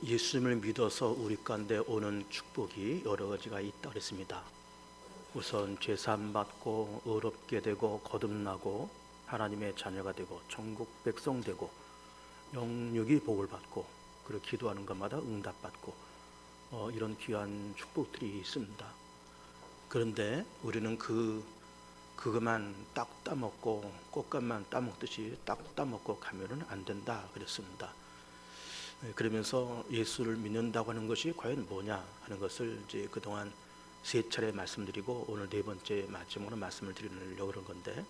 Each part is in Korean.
예수님을 믿어서 우리 가운데 오는 축복이 여러 가지가 있다 그랬습니다. 우선 제사함 받고 의롭게 되고 거듭나고 하나님의 자녀가 되고 천국 백성 되고 영육이 복을 받고 그리고 기도하는 것마다 응답받고 이런 귀한 축복들이 있습니다. 그런데 우리는 그것만 딱 따먹고 꽃감만 따먹듯이 딱 따먹고 가면은 안 된다 그랬습니다. 그러면서 예수를 믿는다고 하는 것이 과연 뭐냐 하는 것을 이제 그동안 세 차례 말씀드리고 오늘 네 번째 마지막으로 말씀을 드리려고 그런 건데,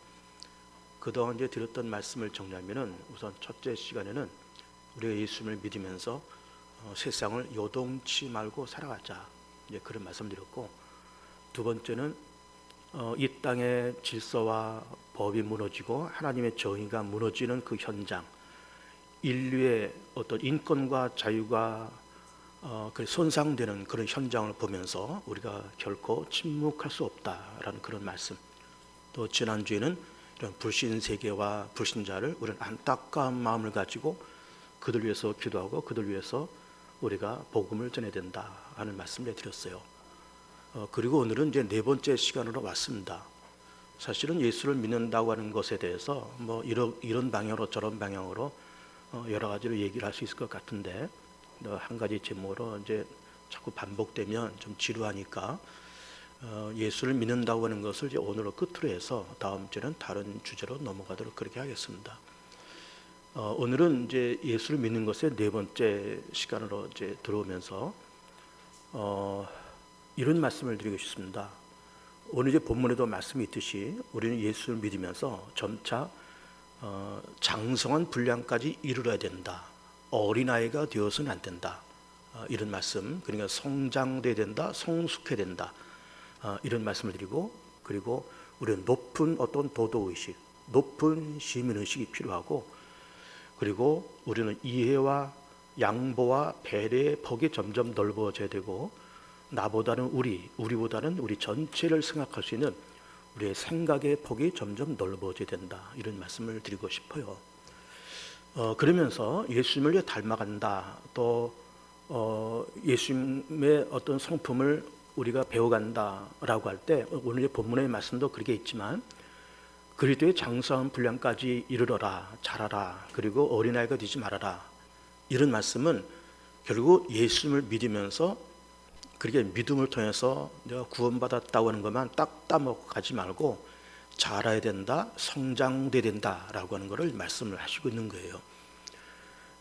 그동안 이제 드렸던 말씀을 정리하면은 우선 첫째 시간에는 우리가 예수님을 믿으면서 세상을 요동치 말고 살아가자, 이제 그런 말씀드렸고, 두 번째는 이 땅의 질서와 법이 무너지고 하나님의 정의가 무너지는 그 현장, 인류의 어떤 인권과 자유가 손상되는 그런 현장을 보면서 우리가 결코 침묵할 수 없다라는 그런 말씀. 또 지난주에는 이런 불신 세계와 불신자를 우리는 안타까운 마음을 가지고 그들 위해서 기도하고 그들 위해서 우리가 복음을 전해야 된다 하는 말씀을 드렸어요. 그리고 오늘은 이제 네 번째 시간으로 왔습니다. 사실은 예수를 믿는다고 하는 것에 대해서 뭐 이런 방향으로 저런 방향으로 여러 가지로 얘기를 할 수 있을 것 같은데, 한 가지 제목으로 이제 자꾸 반복되면 좀 지루하니까 예수를 믿는다고 하는 것을 이제 오늘로 끝으로 해서 다음 주에는 다른 주제로 넘어가도록 그렇게 하겠습니다. 오늘은 이제 예수를 믿는 것의 네 번째 시간으로 이제 들어오면서 이런 말씀을 드리고 싶습니다. 오늘 이제 본문에도 말씀이 있듯이 우리는 예수를 믿으면서 점차 장성한 분량까지 이르러야 된다. 어린아이가 되어서는 안 된다. 이런 말씀, 그러니까 성장돼야 된다, 성숙해야 된다. 이런 말씀을 드리고, 그리고 우리는 높은 어떤 도덕의식, 높은 시민의식이 필요하고, 그리고 우리는 이해와 양보와 배려의 폭이 점점 넓어져야 되고, 나보다는 우리보다는 우리 전체를 생각할 수 있는 우리의 생각의 폭이 점점 넓어져야 된다. 이런 말씀을 드리고 싶어요. 그러면서 예수님을 닮아간다, 또 예수님의 어떤 성품을 우리가 배워간다라고 할 때, 오늘 본문의 말씀도 그렇게 있지만 그리스도의 장성한 분량까지 이르러라, 자라라, 그리고 어린아이가 되지 말아라, 이런 말씀은 결국 예수님을 믿으면서 그렇게 믿음을 통해서 내가 구원받았다고 하는 것만 딱 따먹고 가지 말고 자라야 된다, 성장돼야 된다라고 하는 것을 말씀을 하시고 있는 거예요.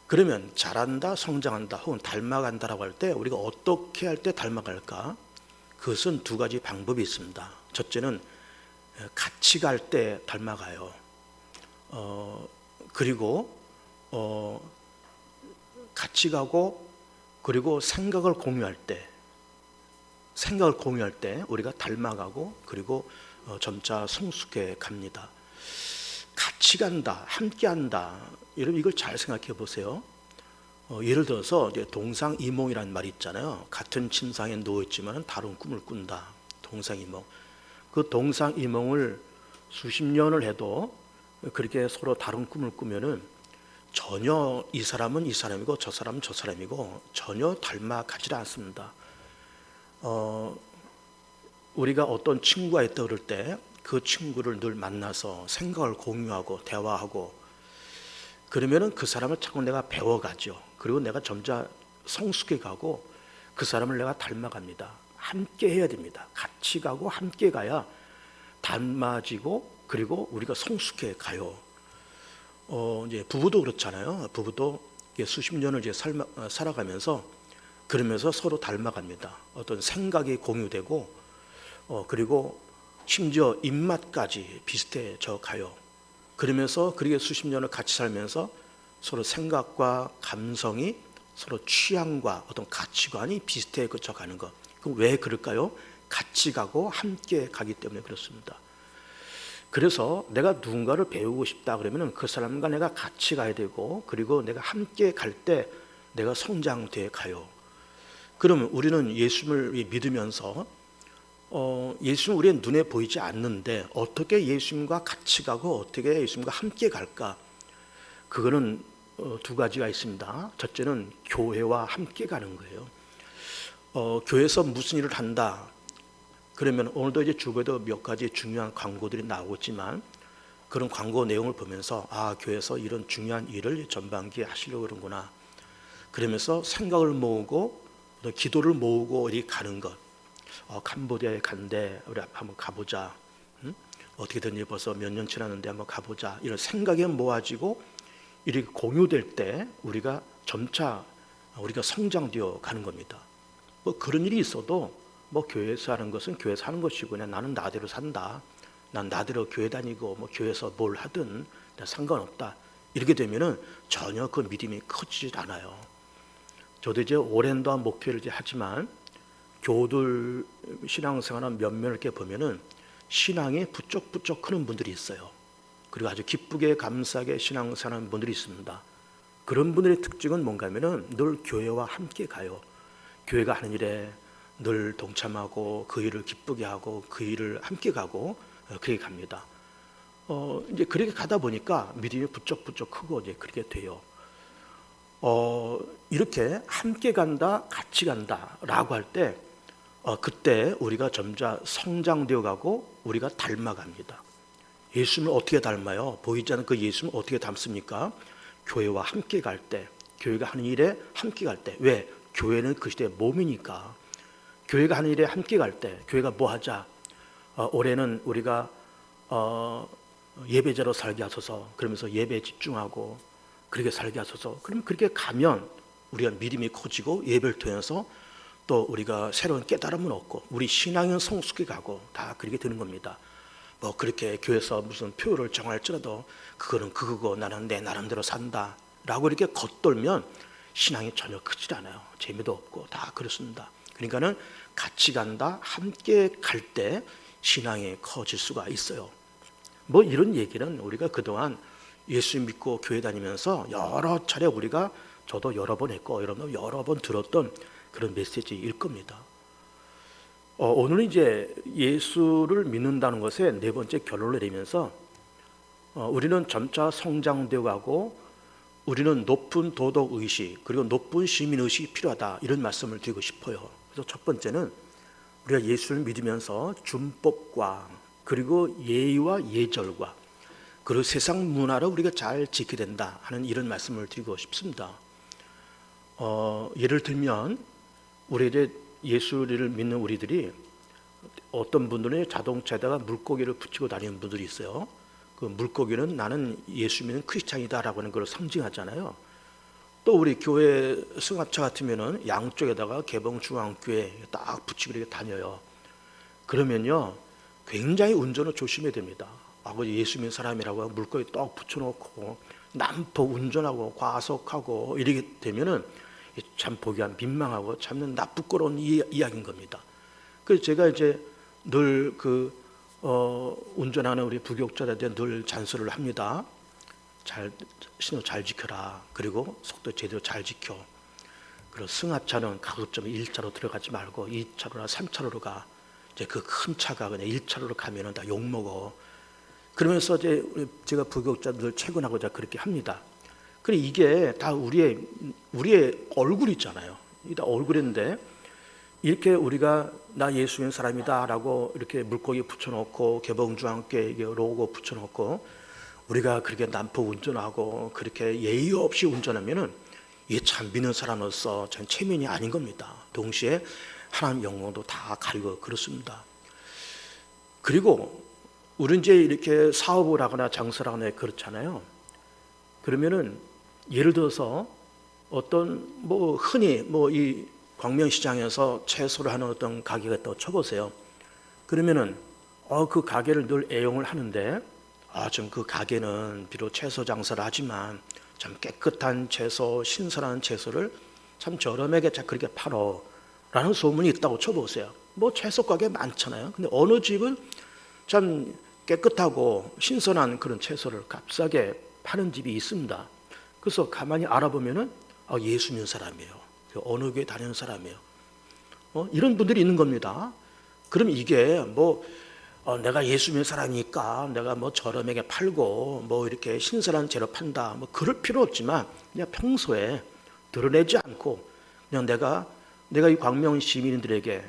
그러면 자란다, 성장한다, 혹은 닮아간다라고 할 때 우리가 어떻게 할 때 닮아갈까? 그것은 두 가지 방법이 있습니다. 첫째는 같이 갈 때 닮아가요. 그리고 같이 가고, 그리고 생각을 공유할 때 우리가 닮아가고, 그리고 점차 성숙해 갑니다. 같이 간다, 함께 한다. 여러분 이걸 잘 생각해 보세요. 예를 들어서 이제 동상이몽이라는 말이 있잖아요. 같은 침상에 누워 있지만 다른 꿈을 꾼다. 동상이몽. 그 동상이몽을 수십 년을 해도 그렇게 서로 다른 꿈을 꾸면은 전혀 이 사람은 이 사람이고 저 사람은 저 사람이고 전혀 닮아가지 않습니다. 우리가 어떤 친구가 있다 그럴 때 그 친구를 늘 만나서 생각을 공유하고 대화하고 그러면은 그 사람을 자꾸 내가 배워가죠. 그리고 내가 점차 성숙해 가고 그 사람을 내가 닮아갑니다. 함께 해야 됩니다. 같이 가고 함께 가야 닮아지고, 그리고 우리가 성숙해 가요. 이제 부부도 그렇잖아요. 부부도 수십 년을 이제 살아가면서 그러면서 서로 닮아갑니다. 어떤 생각이 공유되고, 그리고 심지어 입맛까지 비슷해져 가요. 그러면서 그렇게 수십 년을 같이 살면서 서로 생각과 감성이, 서로 취향과 어떤 가치관이 비슷해져 가는 것. 그럼 왜 그럴까요? 같이 가고 함께 가기 때문에 그렇습니다. 그래서 내가 누군가를 배우고 싶다 그러면 그 사람과 내가 같이 가야 되고, 그리고 내가 함께 갈 때 내가 성장돼 가요. 그러면 우리는 예수님을 믿으면서 예수는 우리의 눈에 보이지 않는데 어떻게 예수님과 같이 가고 어떻게 예수님과 함께 갈까? 그거는 두 가지가 있습니다. 첫째는 교회와 함께 가는 거예요. 교회에서 무슨 일을 한다. 그러면 오늘도 이제 주변에도 몇 가지 중요한 광고들이 나오지만 그런 광고 내용을 보면서 교회에서 이런 중요한 일을 전반기에 하시려고 그러는구나. 그러면서 생각을 모으고 기도를 모으고 어디 가는 것. 캄보디아에 간대 우리 한번 가보자. 어떻게 됐니 벌써 몇 년 지났는데 한번 가보자. 이런 생각이 모아지고 이렇게 공유될 때 우리가 점차 우리가 성장되어 가는 겁니다. 뭐 그런 일이 있어도 뭐 교회에서 하는 것은 교회에서 하는 것이고 그냥 나는 나대로 산다. 난 나대로 교회 다니고 뭐 교회에서 뭘 하든 상관없다. 이렇게 되면은 전혀 그 믿음이 커지질 않아요. 저도 이제 오랜 동안 목회를 이제 하지만 교우들 신앙생활한 몇몇 이렇게 보면은 신앙이 부쩍부쩍 크는 분들이 있어요. 그리고 아주 기쁘게 감사하게 신앙생활하는 분들이 있습니다. 그런 분들의 특징은 뭔가 하면은 늘 교회와 함께 가요. 교회가 하는 일에 늘 동참하고 그 일을 기쁘게 하고 그 일을 함께 가고 그렇게 갑니다. 이제 그렇게 가다 보니까 믿음이 부쩍부쩍 크고 이제 그렇게 돼요. 이렇게 함께 간다, 같이 간다라고 할 때 그때 우리가 점차 성장되어 가고 우리가 닮아갑니다. 예수님을 어떻게 닮아요? 보이지 않는 그 예수님을 어떻게 닮습니까? 교회와 함께 갈 때, 교회가 하는 일에 함께 갈 때. 왜? 교회는 그 시대의 몸이니까. 교회가 하는 일에 함께 갈 때, 교회가 뭐 하자? 올해는 우리가 예배자로 살게 하소서. 그러면서 예배에 집중하고 그렇게 살게 하소서. 그럼 그렇게 가면 우리가 믿음이 커지고 예배를 통해서 또 우리가 새로운 깨달음을 얻고 우리 신앙은 성숙해 가고 다 그렇게 되는 겁니다. 뭐 그렇게 교회에서 무슨 표를 정할지라도 그거는 그거고 나는 내 나름대로 산다 라고 이렇게 겉돌면 신앙이 전혀 크지 않아요. 재미도 없고 다 그렇습니다. 그러니까는 같이 간다, 함께 갈 때 신앙이 커질 수가 있어요. 뭐 이런 얘기는 우리가 그동안 예수 믿고 교회 다니면서 여러 차례 우리가 저도 여러 번 했고 여러분 여러 번 들었던 그런 메시지일 겁니다. 오늘은 이제 예수를 믿는다는 것에 네 번째 결론을 내리면서 우리는 점차 성장되어 가고 우리는 높은 도덕의식 그리고 높은 시민의식이 필요하다 이런 말씀을 드리고 싶어요. 그래서 첫 번째는 우리가 예수를 믿으면서 준법과 그리고 예의와 예절과 그리고 세상 문화를 우리가 잘 지켜야 된다 하는 이런 말씀을 드리고 싶습니다. 예를 들면 우리 이제 예수를 믿는 우리들이 어떤 분들은 자동차에다가 물고기를 붙이고 다니는 분들이 있어요. 그 물고기는 나는 예수 믿는 크리스찬이다라고 하는 걸 상징하잖아요. 또 우리 교회 승합차 같으면은 양쪽에다가 개봉중앙교회 딱 붙이고 이렇게 다녀요. 그러면요 굉장히 운전을 조심해야 됩니다. 예수 믿는 사람이라고 물고기 딱 붙여놓고 난폭 운전하고 과속하고 이렇게 되면은 참 보기가 민망하고 참 나쁘고로운 이야기인 겁니다. 그래서 제가 이제 늘 운전하는 우리 부교육자들한테 늘 잔소리를 합니다. 신호 잘 지켜라. 그리고 속도 제대로 잘 지켜. 그리고 승합차는 가급적이면 1차로 들어가지 말고 2차로나 3차로로 가. 이제 그 큰 차가 그냥 1차로로 가면은 다 욕먹어. 그러면서 이제 제가 부교육자들 최근하고자 그렇게 합니다. 그래 이게 다 우리의 얼굴 있잖아요. 이게 다 얼굴인데 이렇게 우리가 나 예수 믿는 사람이다라고 이렇게 물고기 붙여놓고 개봉주함께 로고 붙여놓고 우리가 그렇게 난폭 운전하고 그렇게 예의 없이 운전하면은 이게 참 믿는 사람으로서 전 체면이 아닌 겁니다. 동시에 하나님 영광도 다 가리고 그렇습니다. 그리고 우리 이제 이렇게 사업을 하거나 장사를 하거나 그렇잖아요. 그러면은 예를 들어서 어떤 흔히 이 광명시장에서 채소를 하는 어떤 가게가 있다고 쳐보세요. 그러면은 그 가게를 늘 애용을 하는데 좀 그 가게는 비록 채소 장사를 하지만 참 깨끗한 채소, 신선한 채소를 참 저렴하게 그렇게 팔어라는 소문이 있다고 쳐보세요. 채소 가게 많잖아요. 근데 어느 집은 참 깨끗하고 신선한 그런 채소를 값싸게 파는 집이 있습니다. 그래서 가만히 알아보면은 예수 믿는 사람이에요. 어느 교회 다니는 사람이에요. 이런 분들이 있는 겁니다. 그럼 이게 내가 예수 믿는 사람이니까 내가 뭐 저렴하게 팔고 뭐 이렇게 신선한 재료 판다, 뭐 그럴 필요 없지만 그냥 평소에 드러내지 않고 그냥 내가 이 광명 시민들에게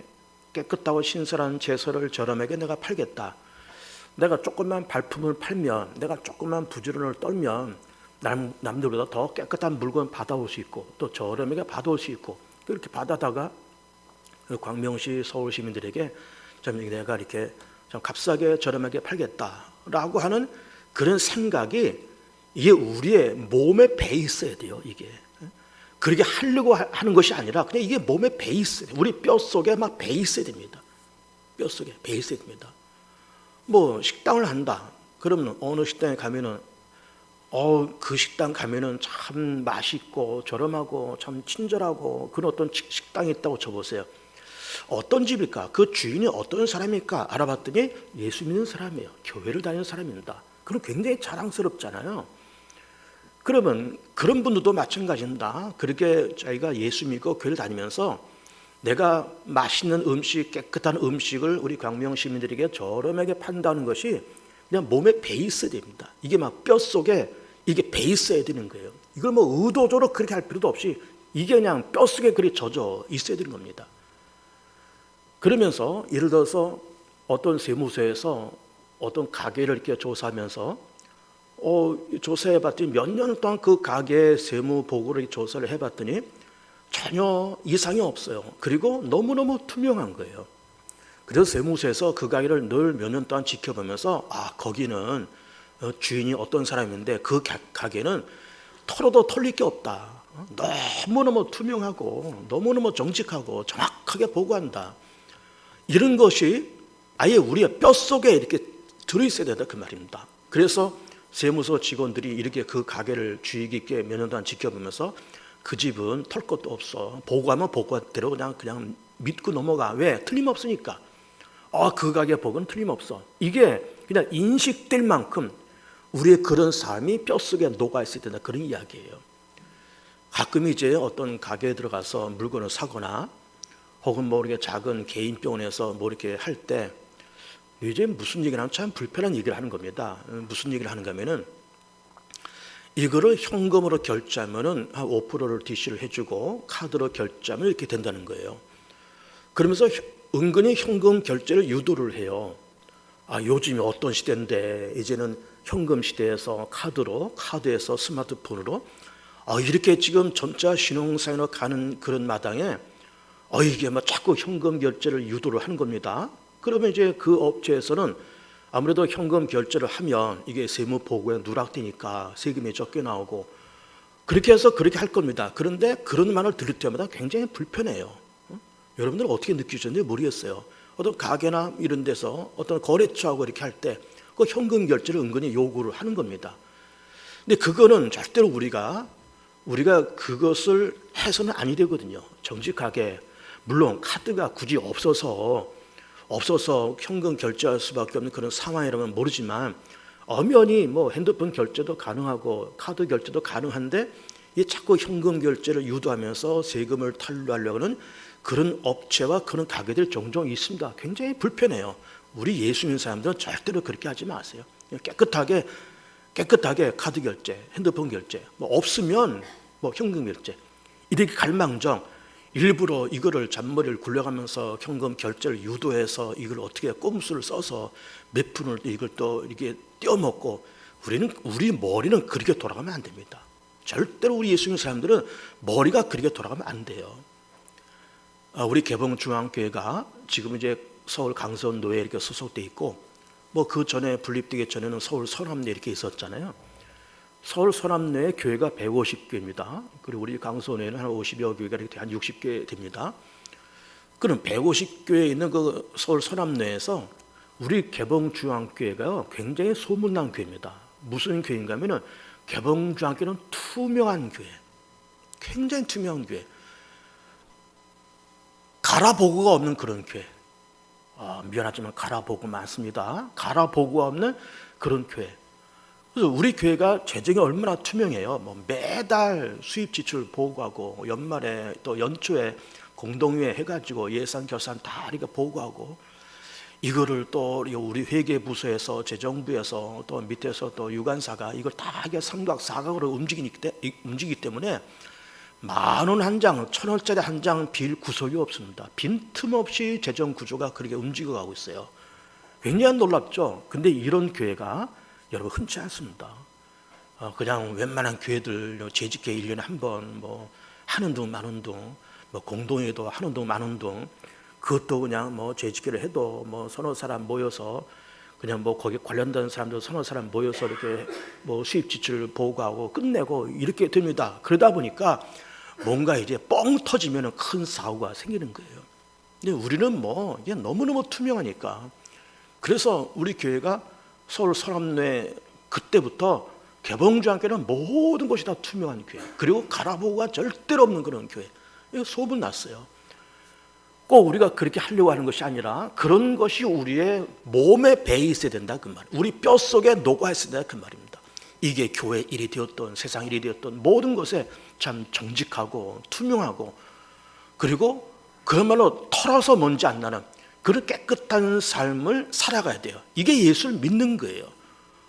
깨끗하고 신선한 제서를 저렴하게 내가 팔겠다. 내가 조금만 발품을 팔면, 내가 조금만 부지런을 떨면 남들보다 더 깨끗한 물건 받아올 수 있고 또 저렴하게 받아올 수 있고, 그렇게 받아다가 광명시 서울 시민들에게 좀 내가 이렇게 좀 값싸게 저렴하게 팔겠다라고 하는 그런 생각이 이게 우리의 몸에 배 있어야 돼요. 이게 그렇게 하려고 하는 것이 아니라 그냥 이게 몸에 배 있어요. 우리 뼈 속에 막 배 있어야 됩니다. 뼈 속에 배 있어야 됩니다. 뭐 식당을 한다. 그러면 어느 식당에 가면은 그 식당 가면은 참 맛있고 저렴하고 참 친절하고 그런 어떤 식당이 있다고 쳐보세요. 어떤 집일까? 그 주인이 어떤 사람일까? 알아봤더니 예수 믿는 사람이에요. 교회를 다니는 사람입니다. 그럼 굉장히 자랑스럽잖아요. 그러면 그런 분들도 마찬가지입니다. 그렇게 자기가 예수 믿고 교회를 다니면서 내가 맛있는 음식, 깨끗한 음식을 우리 광명 시민들에게 저렴하게 판다는 것이 그냥 몸에 배 있어야 됩니다. 이게 막 뼛속에 이게 배 있어야 되는 거예요. 이걸 뭐 의도적으로 그렇게 할 필요도 없이 이게 그냥 뼛속에 그리 젖어 있어야 되는 겁니다. 그러면서 예를 들어서 어떤 세무서에서 어떤 가게를 이렇게 조사하면서 조사해봤더니 몇 년 동안 그 가게의 세무 보고를 조사를 해봤더니 전혀 이상이 없어요. 그리고 너무너무 투명한 거예요. 그래서 세무서에서 그 가게를 늘 몇 년 동안 지켜보면서 거기는 주인이 어떤 사람인데 그 가게는 털어도 털릴 게 없다. 너무너무 투명하고 너무너무 정직하고 정확하게 보고한다. 이런 것이 아예 우리의 뼛속에 이렇게 들어있어야 된다 그 말입니다. 그래서 세무서 직원들이 이렇게 그 가게를 주의 깊게 몇 년 동안 지켜보면서 그 집은 털 것도 없어. 보고하면 보고대로 그냥 믿고 넘어가. 왜? 틀림없으니까. 그 가게 보고는 틀림없어. 이게 그냥 인식될 만큼 우리의 그런 삶이 뼛속에 녹아 있어야 된다 그런 이야기예요. 가끔 이제 어떤 가게에 들어가서 물건을 사거나 혹은 뭐 이렇게 작은 개인 병원에서 뭐 이렇게 할 때 이제 무슨 얘기를 하면 참 불편한 얘기를 하는 겁니다. 무슨 얘기를 하는가 하면은 이거를 현금으로 결제하면은 한 5%를 DC를 해주고 카드로 결제하면 이렇게 된다는 거예요. 그러면서 은근히 현금 결제를 유도를 해요. 요즘이 어떤 시대인데 이제는 현금 시대에서 카드에서 스마트폰으로 이렇게 지금 전자 신용사회로 가는 그런 마당에 이게 막 자꾸 현금 결제를 유도를 하는 겁니다. 그러면 이제 그 업체에서는 아무래도 현금 결제를 하면 이게 세무 보고에 누락되니까 세금이 적게 나오고 그렇게 해서 그렇게 할 겁니다. 그런데 그런 말을 들을 때마다 굉장히 불편해요. 여러분들은 어떻게 느끼셨는지 모르겠어요. 어떤 가게나 이런 데서 어떤 거래처하고 이렇게 할 때 그 현금 결제를 은근히 요구를 하는 겁니다. 근데 그거는 절대로 우리가 그것을 해서는 아니 되거든요. 정직하게 물론 카드가 굳이 없어서 현금 결제할 수밖에 없는 그런 상황이라면 모르지만 엄연히 뭐 핸드폰 결제도 가능하고 카드 결제도 가능한데 이 자꾸 현금 결제를 유도하면서 세금을 탈루하려고 하는 그런 업체와 그런 가게들 종종 있습니다. 굉장히 불편해요. 우리 예수 믿는 사람들은 절대로 그렇게 하지 마세요. 깨끗하게 카드 결제, 핸드폰 결제, 뭐 없으면 뭐 현금 결제 이렇게 갈망정 일부러 이거를 잔머리를 굴려가면서 현금 결제를 유도해서 이걸 어떻게 꼼수를 써서 몇 푼을 이걸 또 이렇게 떼어먹고 우리 머리는 그렇게 돌아가면 안 됩니다. 절대로 우리 예수 믿는 사람들은 머리가 그렇게 돌아가면 안 돼요. 우리 개봉중앙교회가 지금 이제 서울 강선노에 이렇게 소속돼 있고 뭐 그 전에 분립되기 전에는 서울 서남내 이렇게 있었잖아요. 서울 서남내에 교회가 150교회입니다. 그리고 우리 강선에는 한 50여 교회가 이렇게 한 60개 됩니다. 그럼 150교회에 있는 그 서울 서남내에서 우리 개봉중앙교회가 굉장히 소문난 교회입니다. 무슨 교회인가 하면은 개봉중앙교회는 투명한 교회, 굉장히 투명한 교회, 가라보고가 없는 그런 교회. 미안하지만 가라보고 많습니다. 가라보고가 없는 그런 교회. 그래서 우리 교회가 재정이 얼마나 투명해요. 뭐 매달 수입 지출 보고하고 연말에 또 연초에 공동회의 해가지고 예산 결산 다 이렇게 보고하고 이거를 또 우리 회계부서에서 재정부에서 또 밑에서 또 유관사가 이걸 다 이게 삼각사각으로 움직이기 때문에 10,000원 한 장, 1,000원짜리 한 장 빌 구석이 없습니다. 빈틈없이 재정 구조가 그렇게 움직여가고 있어요. 굉장히 놀랍죠. 근데 이런 교회가 여러분 흔치 않습니다. 그냥 웬만한 교회들 재직회 1년에 한 번 뭐 하는 둥 마는 둥, 뭐 공동회도 하는 둥 마는 둥, 그것도 그냥 뭐 재직회를 해도 뭐 서너 사람 모여서 그냥 뭐 거기 관련된 사람들 서너 사람 모여서 이렇게 뭐 수입 지출을 보고하고 끝내고 이렇게 됩니다. 그러다 보니까 뭔가 이제 뻥 터지면 큰 사고가 생기는 거예요. 근데 우리는 뭐 이게 너무너무 투명하니까, 그래서 우리 교회가 서울 서랍내 그때부터 개봉주한께는 모든 것이 다 투명한 교회, 그리고 가라보고가 절대로 없는 그런 교회. 이거 소문 났어요. 꼭 우리가 그렇게 하려고 하는 것이 아니라 그런 것이 우리의 몸에 배에 있어야 된다 그 말, 우리 뼛속에 녹아 있어야 된다 그 말입니다. 이게 교회 일이 되었던 세상 일이 되었던 모든 것에 참 정직하고 투명하고, 그리고 그야말로 털어서 먼지 안 나는 그런 깨끗한 삶을 살아가야 돼요. 이게 예수를 믿는 거예요.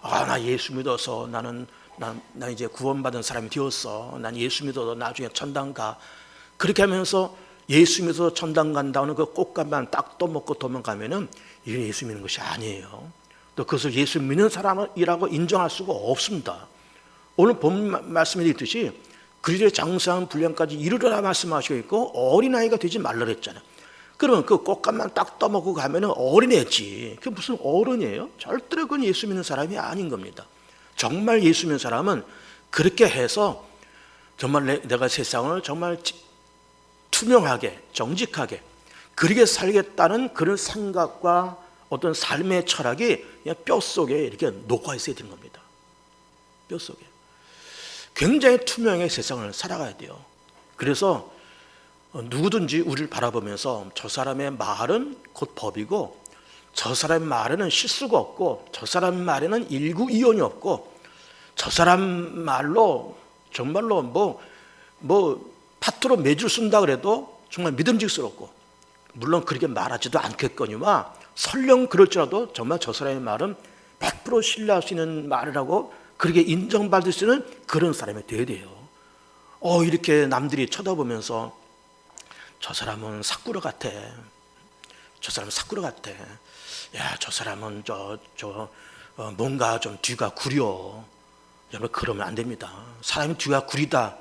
나 예수 믿어서 나 이제 구원받은 사람이 되었어, 난 예수 믿어서 나중에 천당 가, 그렇게 하면서 예수 믿어서 천당 간다는 그 꽃감만 딱 떠먹고 도망가면은 이게 예수 믿는 것이 아니에요. 또 그것을 예수 믿는 사람이라고 인정할 수가 없습니다. 오늘 본 말씀에 있듯이 그리스도의 장사한 분량까지 이르러라 말씀하시고 있고 어린아이가 되지 말라 그랬잖아요. 그러면 그 꽃감만 딱 떠먹고 가면은 어린애지, 그게 무슨 어른이에요? 절대로 그건 예수 믿는 사람이 아닌 겁니다. 정말 예수 믿는 사람은 그렇게 해서 정말 내가 세상을 정말 투명하게 정직하게 그렇게 살겠다는 그런 생각과 어떤 삶의 철학이 그냥 뼛속에 이렇게 녹아 있어야 되는 겁니다. 뼛속에 굉장히 투명하게 세상을 살아가야 돼요. 그래서 누구든지 우리를 바라보면서 저 사람의 말은 곧 법이고, 저 사람의 말에는 실수가 없고, 저 사람 말에는 일구이연이 없고, 저 사람 말로 정말로 뭐 파트로 매주 쓴다 그래도 정말 믿음직스럽고, 물론 그렇게 말하지도 않겠거니와 설령 그럴지라도 정말 저 사람의 말은 100% 신뢰할 수 있는 말이라고 그렇게 인정받을 수 있는 그런 사람이 되어야 돼요. 이렇게 남들이 쳐다보면서 저 사람은 사꾸러 같아, 저 사람은 사꾸러 같아, 야 저 사람은 뭔가 좀 뒤가 구려, 여러분 그러면 안 됩니다. 사람이 뒤가 구리다,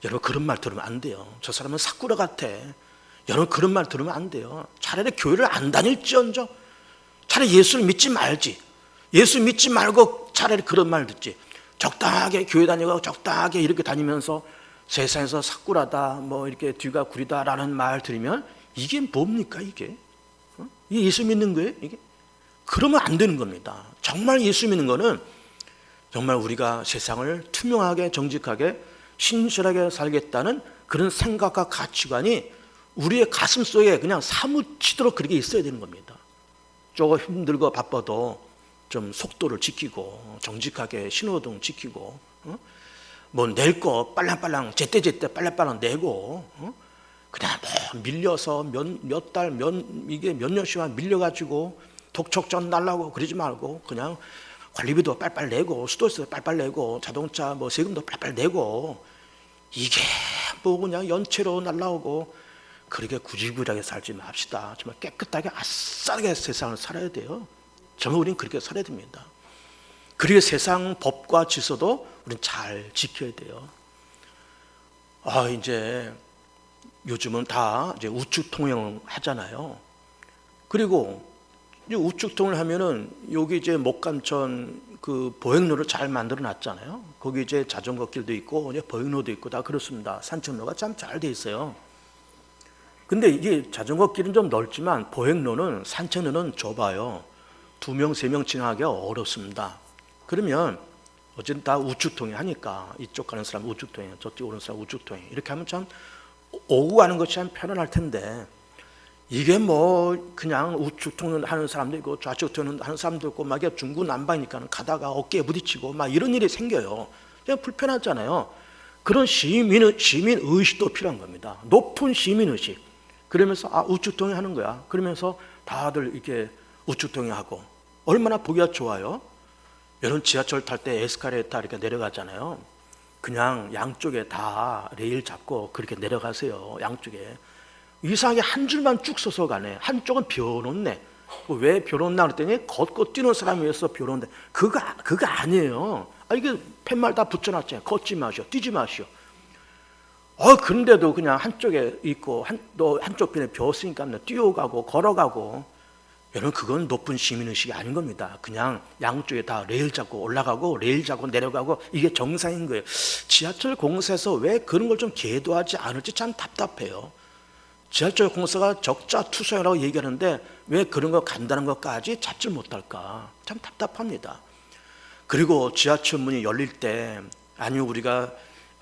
여러분 그런 말 들으면 안 돼요. 저 사람은 사꾸러 같아, 여러분 그런 말 들으면 안 돼요. 차라리 교회를 안 다닐지언정 차라리 예수를 믿지 말지, 예수 믿지 말고 차라리 그런 말 듣지. 적당하게 교회 다니고 적당하게 이렇게 다니면서 세상에서 사꾸라다 뭐 이렇게 뒤가 구리다라는 말 들으면 이게 뭡니까 이게? 이게 예수 믿는 거예요 이게? 그러면 안 되는 겁니다. 정말 예수 믿는 거는 정말 우리가 세상을 투명하게 정직하게 신실하게 살겠다는 그런 생각과 가치관이 우리의 가슴 속에 그냥 사무치도록 그렇게 있어야 되는 겁니다. 조금 힘들고 바빠도 좀 속도를 지키고 정직하게 신호등 지키고, 뭐 낼 거 빨랑빨랑 제때제때 빨랑빨랑 내고, 그냥 뭐 밀려서 몇 달 이게 몇 년씩만 밀려가지고 독촉전 날라고 그러지 말고 그냥 관리비도 빨빨 내고 수도세도 빨빨 내고 자동차 뭐 세금도 빨빨 내고, 이게 뭐 그냥 연체로 날라오고 그렇게 구질구질하게 살지 맙시다. 정말 깨끗하게 아싸하게 세상을 살아야 돼요. 정말 우리는 그렇게 살아야 됩니다. 그리고 세상 법과 질서도 우리는 잘 지켜야 돼요. 이제 요즘은 다 이제 우측 통행을 하잖아요. 그리고 이제 우측 통행을 하면은 여기 이제 목감천 그 보행로를 잘 만들어 놨잖아요. 거기 이제 자전거 길도 있고 이제 보행로도 있고 다 그렇습니다. 산책로가 참 잘 돼 있어요. 근데 이게 자전거 길은 좀 넓지만 보행로는 산책로는 좁아요. 2명, 3명 지나가기가 어렵습니다. 그러면 어쨌든 다 우측 통행 하니까 이쪽 가는 사람 우측 통행, 저쪽 오는 사람 우측 통행 이렇게 하면 참 오고 가는 것이 참 편안할 텐데, 이게 뭐 그냥 우측 통행 하는 사람도 있고 좌측 통행 하는 사람도 있고 막 중구난방이니까 가다가 어깨에 부딪히고 막 이런 일이 생겨요. 그냥 불편하잖아요. 그런 시민 의식도 필요한 겁니다. 높은 시민 의식. 그러면서 우측 통행 하는 거야. 그러면서 다들 이렇게 우측통행하고 얼마나 보기가 좋아요. 여러분 지하철 탈 때 에스카레이터 이렇게 내려가잖아요. 그냥 양쪽에 다 레일 잡고 그렇게 내려가세요. 양쪽에. 이상하게 한 줄만 쭉 서서 가네. 한쪽은 비워놓네. 왜 비워놓나 그랬더니 걷고 뛰는 사람이 위해서 비워놓는데 그거 아니에요. 이게 팻말 다 붙여놨잖아요. 걷지 마시오, 뛰지 마시오. 그런데도 그냥 한쪽에 있고 또 한쪽 편에 비웠으니까 뛰어가고 걸어가고. 여러분 그건 높은 시민의식이 아닌 겁니다. 그냥 양쪽에 다 레일 잡고 올라가고 레일 잡고 내려가고 이게 정상인 거예요. 지하철 공사에서 왜 그런 걸 좀 계도하지 않을지 참 답답해요. 지하철 공사가 적자 투성이라고 얘기하는데 왜 그런 거 간단한 것까지 잡지 못할까? 참 답답합니다. 그리고 지하철 문이 열릴 때 아니면 우리가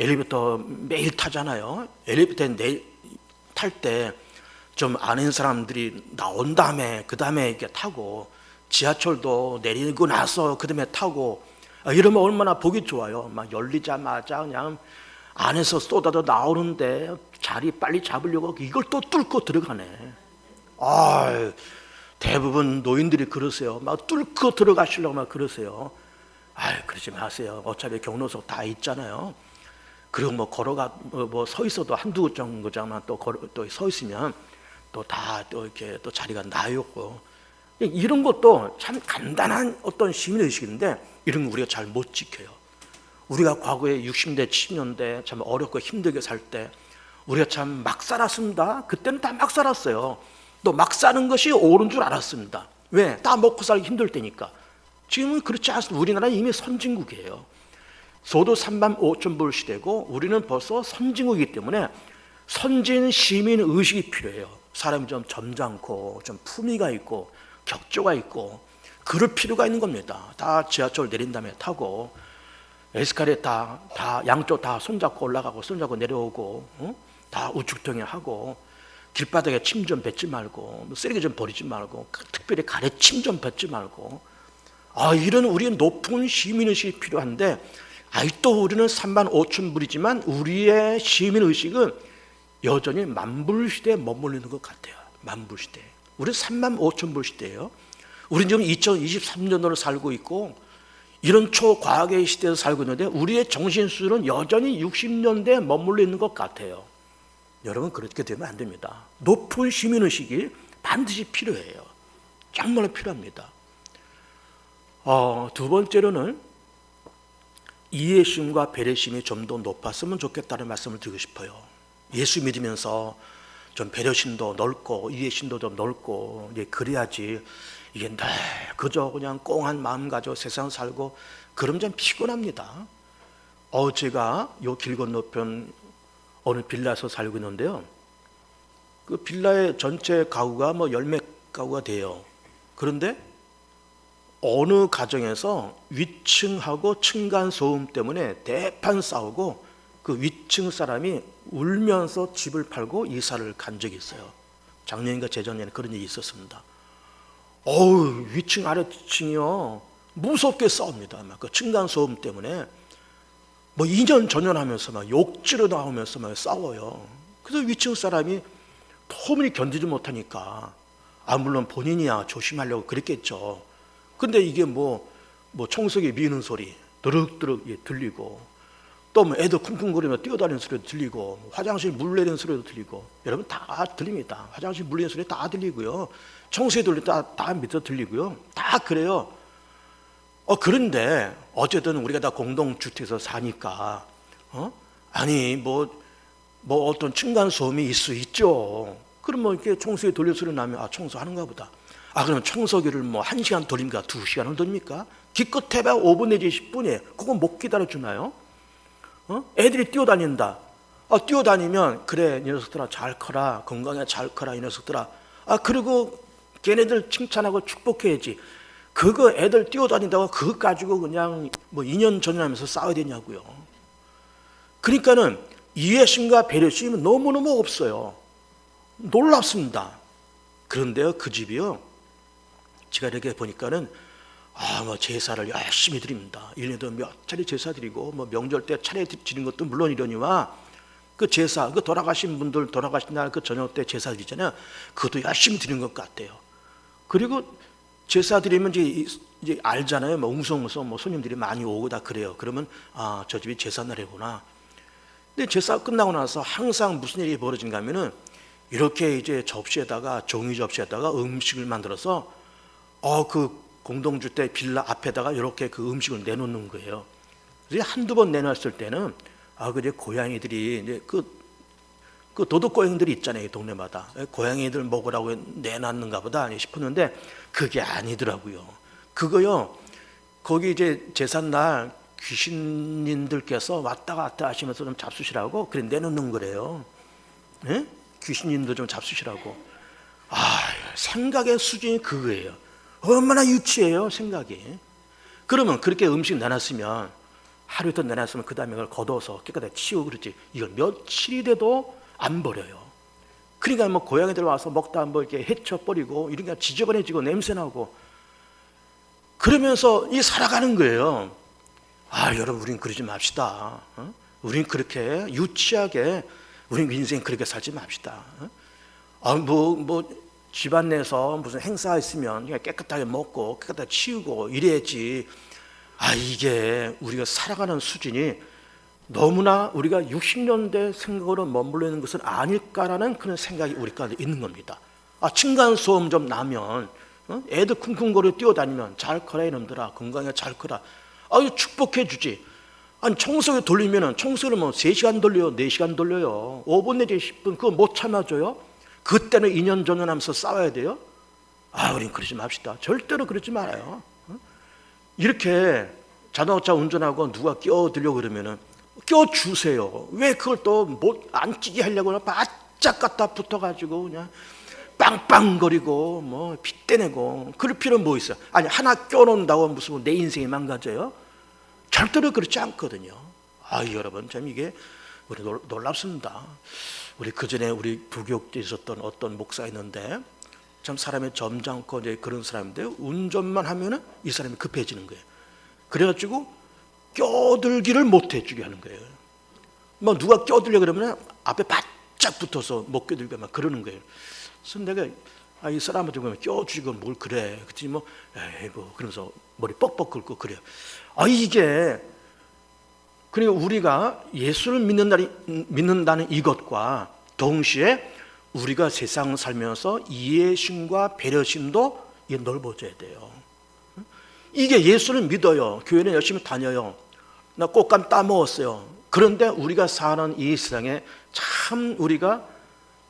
엘리베이터 매일 타잖아요. 엘리베이터 탈 때 좀 아는 사람들이 나온 다음에 그 다음에 이렇게 타고 지하철도 내리고 나서 그 다음에 타고 이러면 얼마나 보기 좋아요. 막 열리자마자 그냥 안에서 쏟아져 나오는데 자리 빨리 잡으려고 이걸 또 뚫고 들어가네. 대부분 노인들이 그러세요. 막 뚫고 들어가시려고 막 그러세요. 그러지 마세요. 어차피 경로석 다 있잖아요. 그리고 뭐 걸어가 뭐 서 있어도 한두 정거장만 또 서 있으면 또 다 또 이렇게 또 자리가 나요. 이런 것도 참 간단한 어떤 시민의식인데 이런 거 우리가 잘 못 지켜요. 우리가 과거에 60대 70년대 참 어렵고 힘들게 살 때 우리가 참 막 살았습니다. 그때는 다 막 살았어요. 또 막 사는 것이 옳은 줄 알았습니다. 왜? 다 먹고 살기 힘들 때니까. 지금은 그렇지 않습니다. 우리나라는 이미 선진국이에요. 소득 3만 5천 불 시대고 우리는 벌써 선진국이기 때문에 선진 시민 의식이 필요해요. 사람이 좀 점잖고 좀 품위가 있고 격조가 있고 그럴 필요가 있는 겁니다. 다 지하철 내린 다음에 타고 에스카레이터 다 양쪽 다 손잡고 올라가고 손잡고 내려오고 다 우측통행하고 길바닥에 침 좀 뱉지 말고 쓰레기 좀 버리지 말고 특별히 가래 침 좀 뱉지 말고 이런 우리의 높은 시민의식이 필요한데 아직도 우리는 3만 5천 불이지만 우리의 시민의식은 여전히 만불시대에 머물러 있는 것 같아요. 만불시대. 우리는 3만 5천 불 시대예요. 우리는 지금 2023년도를 살고 있고 이런 초과학의 시대에서 살고 있는데 우리의 정신수는 여전히 60년대에 머물러 있는 것 같아요. 여러분 그렇게 되면 안 됩니다. 높은 시민의식이 반드시 필요해요. 정말로 필요합니다. 두 번째로는 이해심과 배려심이 좀 더 높았으면 좋겠다는 말씀을 드리고 싶어요. 예수 믿으면서 좀 배려심도 넓고 이해심도 좀 넓고 그래야지 이게 늘 그저 그냥 꽁한 마음 가지고 세상 살고 그럼 좀 피곤합니다. 제가 요 길 건너편 어느 빌라에서 살고 있는데요. 그 빌라의 전체 가구가 뭐 10몇 가구가 돼요. 그런데 어느 가정에서 위층하고 층간 소음 때문에 대판 싸우고 그 위층 사람이 울면서 집을 팔고 이사를 간 적이 있어요. 작년인가 재작년에 그런 일이 있었습니다. 위층 아래층이요 무섭게 싸웁니다. 막 그 층간 소음 때문에 뭐 2년 전연하면서 막 욕지로 나오면서 막 싸워요. 그래서 위층 사람이 도무지 견디지 못하니까 물론 본인이야 조심하려고 그랬겠죠. 근데 이게 뭐 청소기 미는 소리 드륵드륵 들리고 또 뭐 애들 쿵쿵거리며 뛰어다니는 소리도 들리고 화장실 물 내리는 소리도 들리고 여러분 다 들립니다. 화장실 물 내리는 소리 다 들리고요. 청소기 돌릴 때 다 밑에 들리고요. 다 그래요. 그런데 어쨌든 우리가 다 공동주택에서 사니까 뭐 어떤 층간 소음이 있을 수 있죠. 그러면 이렇게 청소기 돌릴 소리 나면 청소하는가 보다. 그러면 청소기를 뭐 1시간 돌립니까? 2시간을 돌립니까? 기껏 해봐야 5분 내지 10분이에요. 그거 못 기다려주나요? 애들이 뛰어다닌다. 뛰어다니면 그래 이 녀석들아 잘 커라 건강에 잘 커라 이 녀석들아. 그리고 걔네들 칭찬하고 축복해야지. 그거 애들 뛰어다닌다고 그거 가지고 그냥 뭐 2년 전하면서 싸워야 되냐고요. 그러니까는 이해심과 배려심은 너무너무 없어요. 놀랍습니다. 그런데요 그 집이요 제가 이렇게 보니까는 뭐 제사를 열심히 드립니다. 1년에 몇 차례 제사 드리고 뭐 명절 때 차례 드리는 것도 물론이려니와 그 제사 그 돌아가신 분들 돌아가신 날 그 저녁 때 제사 드리잖아요. 그것도 열심히 드리는 것 같아요. 그리고 제사 드리면 이제 알잖아요. 뭐 웅성웅성 뭐 손님들이 많이 오고 다 그래요. 그러면 아, 저 집이 제사 날이구나. 근데 제사 끝나고 나서 항상 무슨 일이 벌어진가 하면은 이렇게 이제 접시에다가 종이 접시에다가 음식을 만들어서 그 공동주택 빌라 앞에다가 이렇게 그 음식을 내놓는 거예요. 그래서 한두 번 내놨을 때는 그제 고양이들이 이제 그 도둑고양이들이 있잖아요, 동네마다. 고양이들 먹으라고 내놨는가 보다 싶었는데 그게 아니더라고요. 그거요, 거기 이제 제삿날 귀신님들께서 왔다 갔다 하시면서 좀 잡수시라고 그래 내놓는 거래요. 네? 귀신님도 좀 잡수시라고. 생각의 수준이 그거예요. 얼마나 유치해요, 생각이. 그러면 그렇게 음식 내놨으면 하루 이틀 내놨으면 그 다음에 그걸 걷어서 깨끗하게 치우고 그러지. 이걸 며칠이 돼도 안 버려요. 그러니까 뭐 고양이들 와서 먹다 뭐 이렇게 헤쳐버리고 이러니까 지저분해지고 냄새나고 그러면서 살아가는 거예요. 여러분, 우린 그러지 맙시다. 우린 그렇게 유치하게 우린 인생 그렇게 살지 맙시다. 집안 내에서 무슨 행사가 있으면 그냥 깨끗하게 먹고 깨끗하게 치우고 이래야지. 이게 우리가 살아가는 수준이 너무나 우리가 60년대 생각으로 머물러 있는 것은 아닐까라는 그런 생각이 우리 가운데 있는 겁니다. 층간소음 좀 나면 애들 쿵쿵거리고 뛰어다니면 잘 커라 이놈들아, 건강에 잘 커라. 축복해 주지. 청소기 돌리면 청소를 뭐 3시간 돌려요, 4시간 돌려요. 5분 내지 10분 그거 못 참아줘요. 그때는 2년 전연하면서 싸워야 돼요. 우린 그러지 맙시다. 절대로 그러지 말아요. 이렇게 자동차 운전하고 누가 끼어들려고 그러면은 껴주세요. 왜 그걸 또 못 안 끼게 하려고 바짝 갖다 붙어가지고 그냥 빵빵거리고 뭐 핏대내고 그럴 필요는 뭐 있어요? 하나 껴놓는다고 무슨 내 인생이 망가져요? 절대로 그렇지 않거든요. 여러분, 참 이게 우리 놀랍습니다. 우리 그전에 우리 부교육에 있었던 어떤 목사 있는데 참 사람이 점잖고 이제 그런 사람인데 운전만 하면은 이 사람이 급해지는 거예요. 그래가지고 껴들기를 못 해주게 하는 거예요. 뭐 누가 껴들려 그러면 앞에 바짝 붙어서 못 껴들게 막 그러는 거예요. 그래서 내가 이 사람한테 보면 껴주고 뭘 그래. 그랬더니 뭐 그러면서 머리 뻑뻑 긁고 그래요. 이게 그러니까 우리가 예수를 믿는다는 이것과 동시에 우리가 세상 살면서 이해심과 배려심도 넓어져야 돼요. 이게 예수를 믿어요. 교회는 열심히 다녀요. 나 꽃감 따먹었어요. 그런데 우리가 사는 이 세상에 참 우리가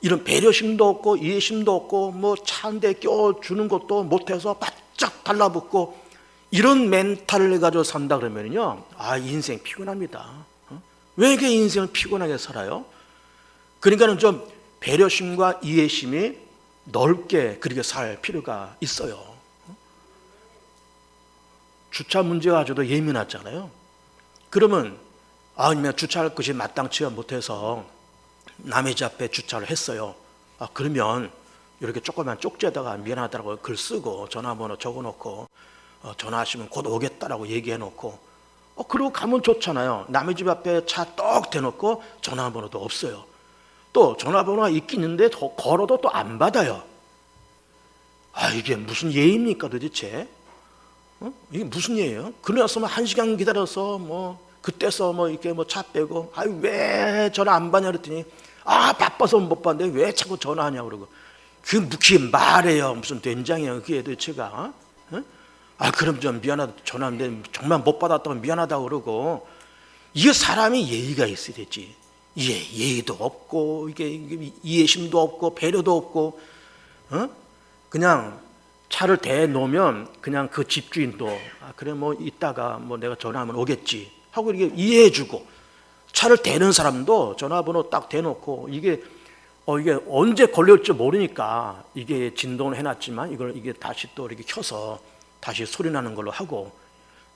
이런 배려심도 없고 이해심도 없고 뭐 차 한 대 껴주는 것도 못해서 바짝 달라붙고 이런 멘탈을 가지고 산다 그러면요, 인생 피곤합니다. 왜 이렇게 인생을 피곤하게 살아요? 그러니까는 좀 배려심과 이해심이 넓게 그렇게 살 필요가 있어요. 주차 문제 가지고도 예민하잖아요. 그러면 아니면 주차할 것이 마땅치 못해서 남의 집 앞에 주차를 했어요. 그러면 이렇게 조그만 쪽지에다가 미안하다고 글 쓰고 전화번호 적어놓고 전화하시면 곧 오겠다라고 얘기해놓고 그러고 가면 좋잖아요. 남의 집 앞에 차 떡 대놓고 전화번호도 없어요. 또 전화번호가 있긴 있는데 걸어도 또 안 받아요. 이게 무슨 예입니까 도대체? 이게 무슨 예예요? 그러나서 1시간 기다려서 그때서 이렇게 차 빼고 왜 전화 안 받냐 그랬더니 바빠서 못 받는데 왜 자꾸 전화하냐고 그러고 그게 말해요. 무슨 된장이에요 그게 도대체가. 그럼 좀 미안하다 전화하는데 정말 못 받았다고 미안하다고 그러고 이게 사람이 예의가 있어야 되지. 예의도 없고 이게 이해심도 없고 배려도 없고 그냥 차를 대놓으면 그냥 그 집주인도 그래 이따가 내가 전화하면 오겠지 하고 이렇게 이해해주고 차를 대는 사람도 전화번호 딱 대놓고 이게 언제 걸릴지 모르니까 이게 진동을 해놨지만 이게 다시 또 이렇게 켜서 다시 소리 나는 걸로 하고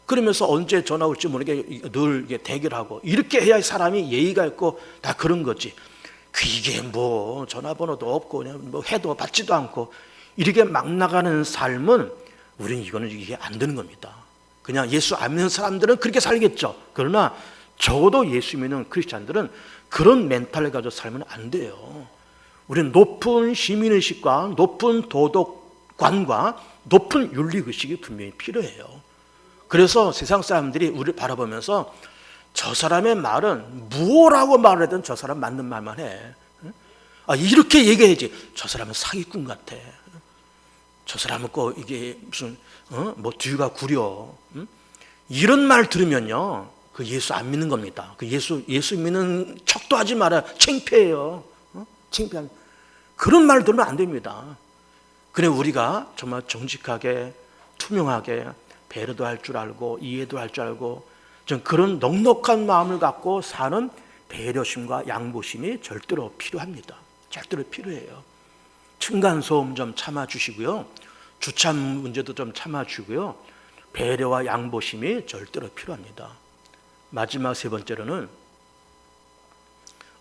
그러면서 언제 전화 올지 모르게 늘 대결하고 이렇게 해야 사람이 예의가 있고 다 그런 거지. 이게 전화번호도 없고 그냥 해도 받지도 않고 이렇게 막 나가는 삶은 우리는 이게 안 되는 겁니다. 그냥 예수 안 믿는 사람들은 그렇게 살겠죠. 그러나 적어도 예수 믿는 크리스찬들은 그런 멘탈을 가지고 살면 안 돼요. 우리는 높은 시민의식과 높은 도덕 관과 높은 윤리의식이 분명히 필요해요. 그래서 세상 사람들이 우리를 바라보면서 저 사람의 말은 무엇라고 말을 하든 저 사람 맞는 말만 해. 이렇게 얘기해야지. 저 사람은 사기꾼 같아. 저 사람은 꼭 이게 무슨 뭐 뒤가 구려. 이런 말 들으면요, 그 예수 안 믿는 겁니다. 그 예수 믿는 척도 하지 마라. 창피해요. 창피한 그런 말 들으면 안 됩니다. 그래 우리가 정말 정직하게 투명하게 배려도 할 줄 알고 이해도 할 줄 알고 좀 그런 넉넉한 마음을 갖고 사는 배려심과 양보심이 절대로 필요합니다. 절대로 필요해요. 층간소음 좀 참아주시고요. 주차 문제도 좀 참아주고요. 배려와 양보심이 절대로 필요합니다. 마지막 세 번째로는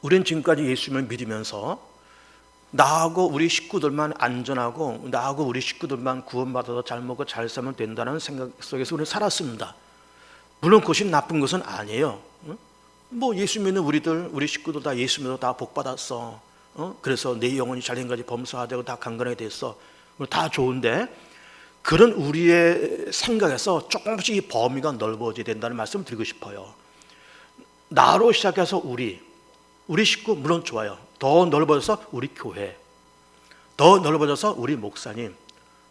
우리는 지금까지 예수님을 믿으면서 나하고 우리 식구들만 안전하고 나하고 우리 식구들만 구원받아서 잘 먹고 잘 살면 된다는 생각 속에서 우리는 살았습니다. 물론 그것이 나쁜 것은 아니에요. 뭐 예수 믿는 우리 식구들 다 예수 믿어 다 복받았어. 그래서 내 영혼이 잘된 거지 범사되고 다 강건하게 됐어. 다 좋은데 그런 우리의 생각에서 조금씩 이 범위가 넓어져야 된다는 말씀을 드리고 싶어요. 나로 시작해서 우리 식구 물론 좋아요. 더 넓어져서 우리 교회, 더 넓어져서 우리 목사님,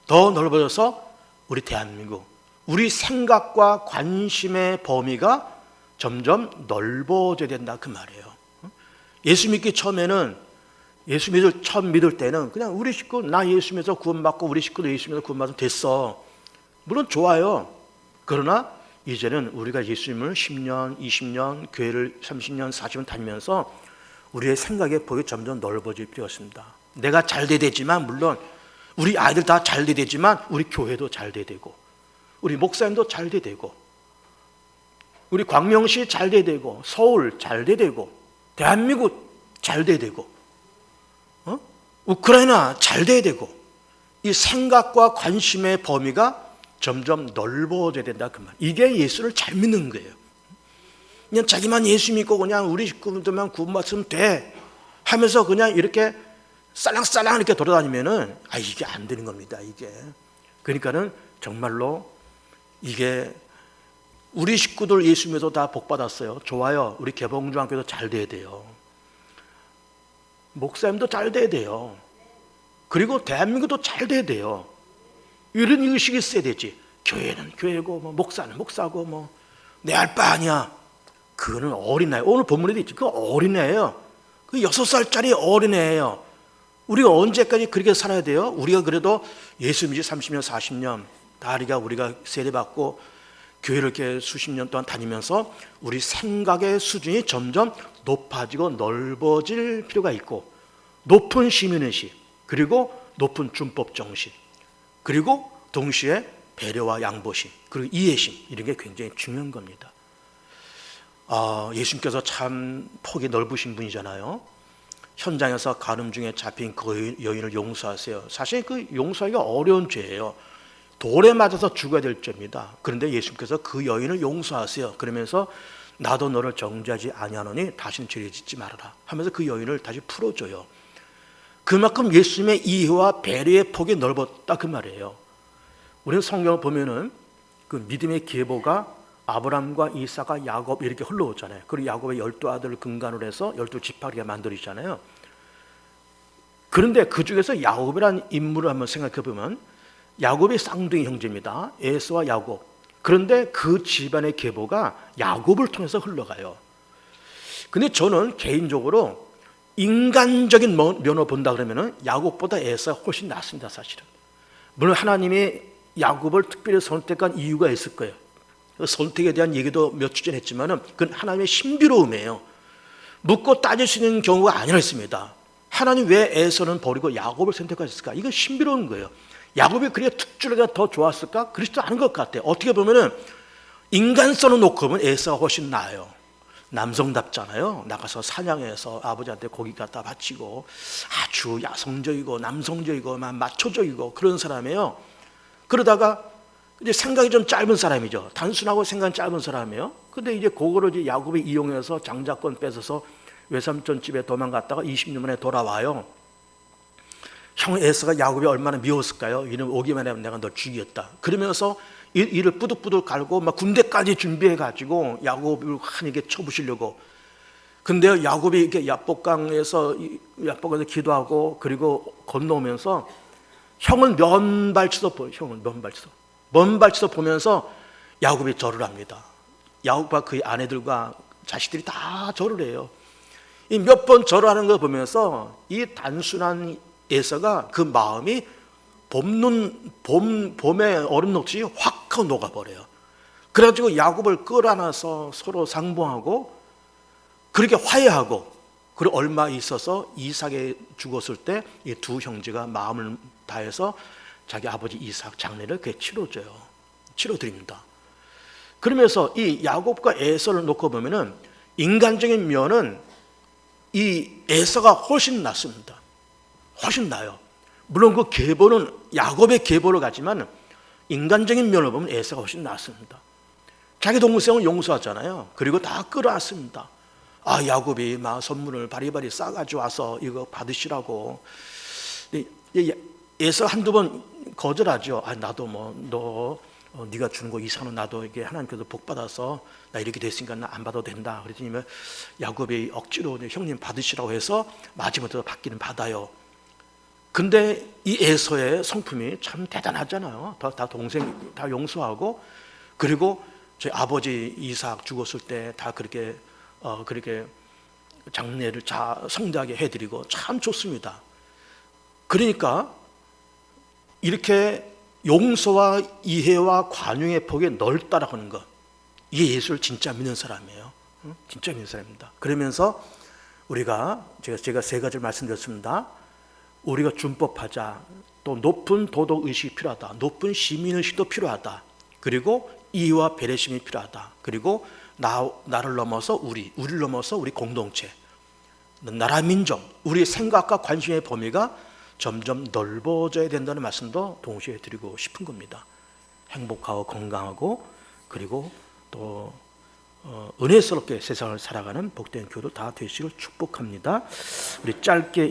더 넓어져서 우리 대한민국, 우리 생각과 관심의 범위가 점점 넓어져야 된다 그 말이에요. 예수 믿기 처음에는 처음 믿을 때는 그냥 우리 식구 나 예수 믿어서 구원받고 우리 식구도 예수 믿어서 구원받으면 됐어. 물론 좋아요. 그러나 이제는 우리가 예수님을 10년, 20년, 교회를 30년, 40년 다니면서 우리의 생각의 폭이 점점 넓어질 필요가 있습니다. 내가 잘 돼야 되지만 물론 우리 아이들 다 잘 돼야 되지만 우리 교회도 잘 돼야 되고 우리 목사님도 잘 돼야 되고 우리 광명시 잘 돼야 되고 서울 잘 돼야 되고 대한민국 잘 돼야 되고 우크라이나 잘 돼야 되고 이 생각과 관심의 범위가 점점 넓어져야 된다 그 말. 이게 예수를 잘 믿는 거예요. 그냥 자기만 예수 믿고 그냥 우리 식구들만 구원받으면 돼 하면서 그냥 이렇게 쌀랑쌀랑 이렇게 돌아다니면은 이게 안 되는 겁니다. 이게 그러니까는 정말로 이게 우리 식구들 예수 믿어 다 복 받았어요. 좋아요. 우리 개봉중학교도 잘 돼야 돼요. 목사님도 잘 돼야 돼요. 그리고 대한민국도 잘 돼야 돼요. 이런 의식이 있어야 되지. 교회는 교회고 뭐 목사는 목사고 뭐 내 알 바 아니야. 그거는 어린애. 오늘 본문에도 있지. 그 어린애예요. 그 6살짜리 어린애예요. 우리가 언제까지 그렇게 살아야 돼요? 우리가 그래도 예수 믿지 30년, 40년 다리가 우리가 세례받고 교회를 이렇게 수십 년 동안 다니면서 우리 생각의 수준이 점점 높아지고 넓어질 필요가 있고 높은 시민의식 그리고 높은 준법 정신 그리고 동시에 배려와 양보심 그리고 이해심 이런 게 굉장히 중요한 겁니다. 예수님께서 참 폭이 넓으신 분이잖아요. 현장에서 가늠 중에 잡힌 그 여인을 용서하세요. 사실 그 용서하기가 어려운 죄예요. 돌에 맞아서 죽어야 될 죄입니다. 그런데 예수님께서 그 여인을 용서하세요. 그러면서 나도 너를 정죄하지 아니하노니 다시는 죄를 짓지 말아라 하면서 그 여인을 다시 풀어줘요. 그만큼 예수님의 이해와 배려의 폭이 넓었다 그 말이에요. 우리는 성경을 보면은 그 믿음의 계보가 아브라함과 이삭과 야곱 이렇게 흘러오잖아요. 그리고 야곱의 12아들을 근간으로 해서 12지파를 만들었잖아요. 그런데 그 중에서 야곱이라는 인물을 한번 생각해 보면 야곱이 쌍둥이 형제입니다. 에서와 야곱. 그런데 그 집안의 계보가 야곱을 통해서 흘러가요. 근데 저는 개인적으로 인간적인 면으로 본다 그러면 야곱보다 에서가 훨씬 낫습니다. 사실은. 물론 하나님이 야곱을 특별히 선택한 이유가 있을 거예요. 선택에 대한 얘기도 몇 주 전에 했지만 그건 하나님의 신비로움이에요. 묻고 따질 수 있는 경우가 아니었습니다. 하나님 왜 에서는 버리고 야곱을 선택하셨을까? 이건 신비로운 거예요. 야곱이 그렇게 특별하게 더 좋았을까? 그렇지도 않은 것 같아요. 어떻게 보면은 인간성을 놓고 보면 에서가 훨씬 나아요. 남성답잖아요. 나가서 사냥해서 아버지한테 고기 갖다 바치고 아주 야성적이고 남성적이고 마초적이고 그런 사람이에요. 그러다가 이제 생각이 좀 짧은 사람이죠. 단순하고 생각이 짧은 사람이에요. 근데 이제 그거를 이제 야곱이 이용해서 장자권 뺏어서 외삼촌 집에 도망갔다가 20년 만에 돌아와요. 형 에서가 야곱이 얼마나 미웠을까요? 이는 오기만 하면 내가 널 죽이겠다. 그러면서 이를 뿌득뿌득 갈고 막 군대까지 준비해가지고 야곱을 환하게 쳐부시려고. 근데 야곱이 이렇게 야복강에서 기도하고 그리고 건너오면서 형은 맨발치서 보여. 형은 맨발치서 보면서 야곱이 절을 합니다. 야곱과 그의 아내들과 자식들이 다 절을 해요. 이 몇 번 절을 하는 걸 보면서 이 단순한 에서가 그 마음이 봄의 얼음 녹지 확 하고 녹아버려요. 그래가지고 야곱을 끌어안아서 서로 상봉하고 그렇게 화해하고, 그리고 얼마 있어서 이삭이 죽었을 때 이 두 형제가 마음을 다해서 자기 아버지 이삭 장례를 그렇게 치러드립니다. 그러면서 이 야곱과 에서를 놓고 보면은 인간적인 면은 이 에서가 훨씬 낫습니다. 훨씬 나아요. 물론 그 계보는 야곱의 계보를 가지만 인간적인 면을 보면 에서가 훨씬 낫습니다. 자기 동생을 용서하잖아요. 그리고 다 끌어안습니다. 야곱이 막 선물을 바리바리 싸가지고 와서 이거 받으시라고. 에서 한두 번 거절하죠. 나도 네가 주는 거 이상은 나도 이게 하나님께서 복 받아서 나 이렇게 됐으니까 나 안 받아도 된다. 그랬더니 야곱이 억지로 형님 받으시라고 해서 마지막에 받기는 받아요. 근데 이 에서의 성품이 참 대단하잖아요. 다 동생 다 용서하고, 그리고 저희 아버지 이삭 죽었을 때 다 그렇게 장례를 성대하게 해드리고 참 좋습니다. 그러니까 이렇게 용서와 이해와 관용의 폭이 넓다라는 것, 이게 예수를 진짜 믿는 사람이에요. 진짜 믿는 사람입니다. 그러면서 제가 세 가지를 말씀드렸습니다. 우리가 준법하자, 또 높은 도덕 의식이 필요하다, 높은 시민 의식도 필요하다, 그리고 이해와 배려심이 필요하다, 그리고 나를 넘어서 우리를 넘어서 우리 공동체, 나라 민족, 우리의 생각과 관심의 범위가 점점 넓어져야 된다는 말씀도 동시에 드리고 싶은 겁니다. 행복하고 건강하고 그리고 또 은혜스럽게 세상을 살아가는 복된 교도 다 되시길 축복합니다. 우리 짧게